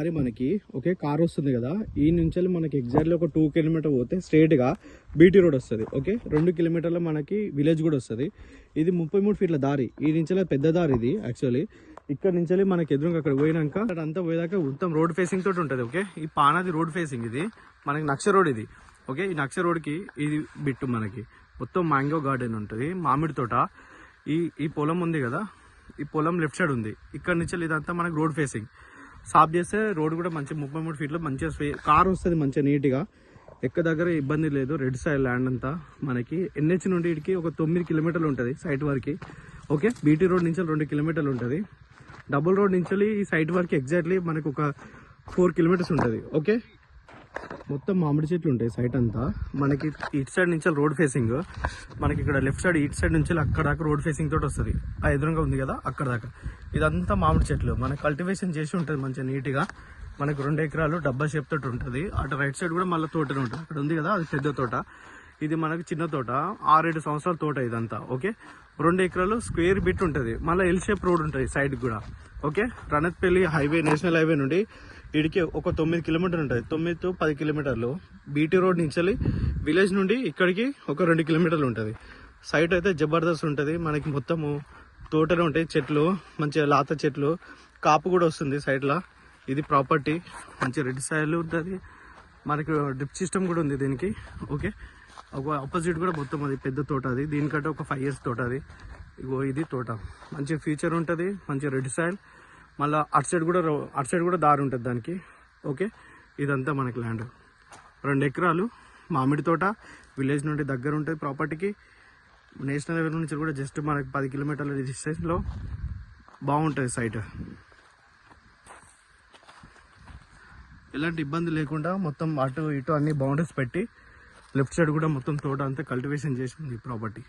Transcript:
దారి మనకి okay car వస్తుంది కదా, ఈ నుంచి మనకి ఎగ్జాక్ట్లీ ఒక 2 కిలోమీటర్ పోతే స్ట్రేట్గా బీటీ రోడ్ వస్తుంది. ఓకే 2 కిలోమీటర్ల మనకి విలేజ్ కూడా వస్తుంది. ఇది 33 ఫీట్ల దారి. ఈ నుంచి పెద్ద దారి ఇది యాక్చువల్లీ. ఇక్కడ నుంచి మనకి ఎదురుగా అక్కడ పోయినాక అంతా పోయేదాకా మొత్తం రోడ్ ఫేసింగ్ తోటి ఉంటుంది. ఓకే ఈ పానాది రోడ్ ఫేసింగ్, ఇది మనకి నక్ష రోడ్ ఇది. ఓకే ఈ నక్ష రోడ్కి ఇది బిట్టు మనకి మొత్తం మ్యాంగో గార్డెన్ ఉంటుంది, మామిడి తోట. ఈ పొలం ఉంది కదా, ఈ పొలం లెఫ్ట్ సైడ్ ఉంది. ఇక్కడ నుంచి ఇదంతా మనకి రోడ్ ఫేసింగ్. సాఫ్ చేస్తే రోడ్ కూడా మంచి 33 ఫీట్లో మంచిగా కార్ వస్తుంది మంచిగా నీట్గా. ఎక్క దగ్గర ఇబ్బంది లేదు. రెడ్ సైడ్ ల్యాండ్ అంతా మనకి ఎన్హెచ్ నుండి ఇడికి ఒక 9 కిలోమీటర్లు ఉంటుంది సైట్ వరకు. ఓకే బీటీ రోడ్ నుంచి 2 కిలోమీటర్లు ఉంటుంది. డబుల్ రోడ్ నుంచి ఈ సైట్ వరకు ఎగ్జాక్ట్లీ మనకు ఒక 4 కిలోమీటర్స్ ఉంటుంది. ఓకే మొత్తం మామిడి చెట్లు ఉంటాయి సైట్ అంతా. మనకి ఇటు సైడ్ నుంచి రోడ్ ఫేసింగ్, మనకి ఇక్కడ లెఫ్ట్ సైడ్ ఇటు సైడ్ నుంచి అక్కడ దాకా రోడ్ ఫేసింగ్ తోటి వస్తుంది. ఆ ఎదురుగా ఉంది కదా అక్కడ దాకా ఇదంతా మామిడి చెట్లు. మనకి కల్టివేషన్ చేసి ఉంటుంది మంచిగా నీట్గా. మనకు 2 ఎకరాలు డబ్బా షేప్ తోటి ఉంటుంది. అటు రైట్ సైడ్ కూడా మళ్ళీ తోటనే ఉంటుంది. అక్కడ ఉంది కదా అది పెద్ద తోట, ఇది మనకి చిన్న తోట. 6-7 సంవత్సరాల తోట ఇదంతా. ఓకే 2 ఎకరాలు స్క్వేర్ బిట్ ఉంటుంది. మళ్ళీ ఎల్ షేప్ రోడ్ ఉంటుంది సైడ్ కూడా. ఓకే రణత్పల్లి హైవే నేషనల్ హైవే నుండి ఇడికి ఒక 9 కిలోమీటర్లు ఉంటుంది. 9 to 10 కిలోమీటర్లు బీటీ రోడ్ నుంచి విలేజ్ నుండి ఇక్కడికి ఒక 2 కిలోమీటర్లు ఉంటుంది. సైట్ అయితే జబర్దస్త్ ఉంటుంది. మనకి మొత్తము తోటలు ఉంటాయి, చెట్లు మంచిగా లాత చెట్లు, కాపు కూడా వస్తుంది సైడ్లో. ఇది ప్రాపర్టీ మంచి రెడ్ సాయిల్ ఉంటుంది. మనకి డ్రిప్ సిస్టమ్ కూడా ఉంది దీనికి. ఓకే ఒక ఆపోజిట్ కూడా మొత్తం అది పెద్ద తోట. అది దీనికంటే ఒక 5 years తోట అది. ఇగో ఇది తోట మంచి ఫ్యూచర్ ఉంటుంది, మంచి రెడ్ సాయిల్. మళ్ళీ అటు సైడ్ కూడా దారి ఉంటుంది దానికి. ఓకే ఇదంతా మనకి ల్యాండ్ 2 ఎకరాలు మామిడి తోట. విలేజ్ నుండి దగ్గర ఉంటుంది ప్రాపర్టీకి. నేషనల్ హైవే నుంచి కూడా జస్ట్ మనకి 10 కిలోమీటర్ల డిస్టెన్స్లో బాగుంటుంది సైట్. ఎలాంటి ఇబ్బంది లేకుండా మొత్తం అటు ఇటు అన్ని బౌండరీస్ పెట్టి లెఫ్ట్ సైడ్ కూడా మొత్తం తోట అంతా కల్టివేషన్ చేసి ఉంది ప్రాపర్టీ.